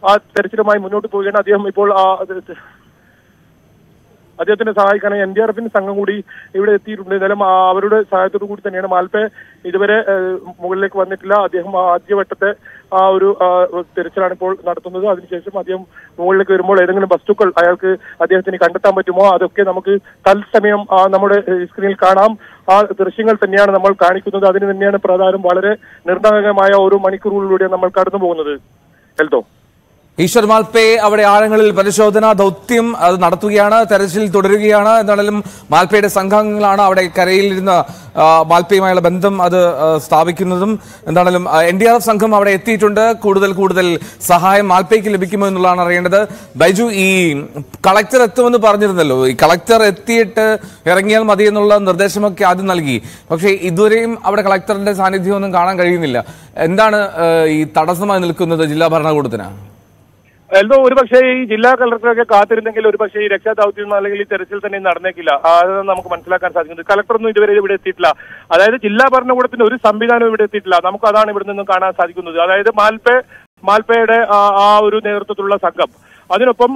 ആ തെരച്ചിലുമായി മുന്നോട്ട് പോവുകയാണ്. അദ്ദേഹം ഇപ്പോൾ അദ്ദേഹത്തിനെ സഹായിക്കാൻ NDRF സംഘം കൂടി ഇവിടെ എത്തിയിട്ടുണ്ട്. എന്നാലും അവരുടെ സഹായത്തോടു കൂടി തന്നെയാണ്. മാൽപ്പെ ഇതുവരെ മുകളിലേക്ക് വന്നിട്ടില്ല. അദ്ദേഹം ആദ്യവട്ടത്തെ ഒരു തിരച്ചിലാണ് ഇപ്പോൾ നടത്തുന്നത്. അതിനുശേഷം അദ്ദേഹം മുകളിലേക്ക് വരുമ്പോൾ ഏതെങ്കിലും വസ്തുക്കൾ അയാൾക്ക് അദ്ദേഹത്തിന് കണ്ടെത്താൻ പറ്റുമോ, അതൊക്കെ നമുക്ക് തത്സമയം നമ്മുടെ സ്ക്രീനിൽ കാണാം. ആ ദൃശ്യങ്ങൾ തന്നെയാണ് നമ്മൾ കാണിക്കുന്നത്. അതിന് തന്നെയാണ് പ്രധാനം. വളരെ നിർണായകമായ ഓരോ മണിക്കൂറുകളിലൂടെ നമ്മൾ കടന്നു പോകുന്നത്. എൽദോ, ഈശ്വർ മാൽപ്പെ അവിടെ ആഴങ്ങളിൽ പരിശോധനാ ദൗത്യം അത് നടത്തുകയാണ്. തെരച്ചിൽ തുടരുകയാണ്. എന്നാലും മാൽപ്പയുടെ സംഘങ്ങളാണ് അവിടെ കരയിലിരുന്ന് മാൽപ്പയുമായുള്ള ബന്ധം അത് സ്ഥാപിക്കുന്നതും. എന്താണെങ്കിലും NDRF സംഘം അവിടെ എത്തിയിട്ടുണ്ട്. കൂടുതൽ സഹായം മാൽപ്പയ്ക്ക് ലഭിക്കുമോ എന്നുള്ളതാണ് അറിയേണ്ടത്. ബൈജു, ഈ കളക്ടർ എത്തുമെന്ന് പറഞ്ഞിരുന്നല്ലോ. ഈ കളക്ടർ എത്തിയിട്ട് ഇറങ്ങിയാൽ മതി എന്നുള്ള നിർദ്ദേശമൊക്കെ ആദ്യം നൽകി. പക്ഷേ ഇതുവരെയും അവിടെ കളക്ടറിന്റെ സാന്നിധ്യമൊന്നും കാണാൻ കഴിയുന്നില്ല. എന്താണ് ഈ തടസ്സമായി നിൽക്കുന്നത് ജില്ലാ ഭരണകൂടത്തിന്? എൽദോ, ഒരുപക്ഷെ ഈ ജില്ലാ കളക്ടറൊക്കെ കാത്തിരുന്നെങ്കിൽ ഒരുപക്ഷെ ഈ രക്ഷാദൌത്യം അല്ലെങ്കിൽ ഈ തെരച്ചിൽ തന്നെ നടന്നേക്കില്ല. അതാണ് നമുക്ക് മനസ്സിലാക്കാൻ സാധിക്കുന്നത്. കളക്ടറൊന്നും ഇതുവരെ ഇവിടെ എത്തിയിട്ടില്ല. അതായത് ജില്ലാ ഭരണകൂടത്തിന്റെ ഒരു സംവിധാനവും ഇവിടെ എത്തിയിട്ടില്ല. നമുക്ക് അതാണ് ഇവിടെ നിന്നും കാണാൻ സാധിക്കുന്നത്. അതായത് മാൽപ്പയുടെ ആ ഒരു നേതൃത്വത്തിലുള്ള സംഘം, അതിനൊപ്പം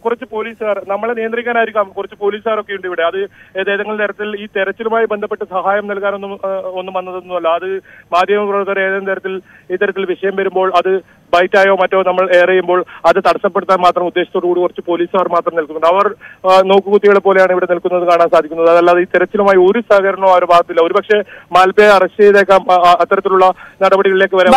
കുറച്ച് പോലീസുകാർ, നമ്മളെ നിയന്ത്രിക്കാനായിരിക്കാം കുറച്ച് പോലീസുകാരൊക്കെ ഉണ്ട് ഇവിടെ. അത് ഏതെങ്കിലും തരത്തിൽ ഈ തെരച്ചിലുമായി ബന്ധപ്പെട്ട് സഹായം നൽകാനൊന്നും വന്നതൊന്നുമല്ല. അത് മാധ്യമപ്രവർത്തകർ ഏതെങ്കിലും തരത്തിൽ ഇത്തരത്തിൽ വിഷയം വരുമ്പോൾ അത് ബൈറ്റായോ മറ്റോ നമ്മൾ എറിയുമ്പോൾ അത് തടസ്സപ്പെടുത്താൻ മാത്രം ഉദ്ദേശത്തോടു കൂടി കുറച്ച് പോലീസുകാർ മാത്രം നിൽക്കുന്നുണ്ട്. അവർ നോക്കുകുത്തികളെ പോലെയാണ് ഇവിടെ നിൽക്കുന്നത് കാണാൻ സാധിക്കുന്നത്. അതല്ലാതെ ഈ തെരച്ചിലുമായി ഒരു സഹകരണവും അവർ ഭാഗത്തില്ല. ഒരുപക്ഷെ മാൽപ്പയെ അറസ്റ്റ് ചെയ്തേക്കാം. അത്തരത്തിലുള്ള നടപടികളിലേക്ക് വരാൻ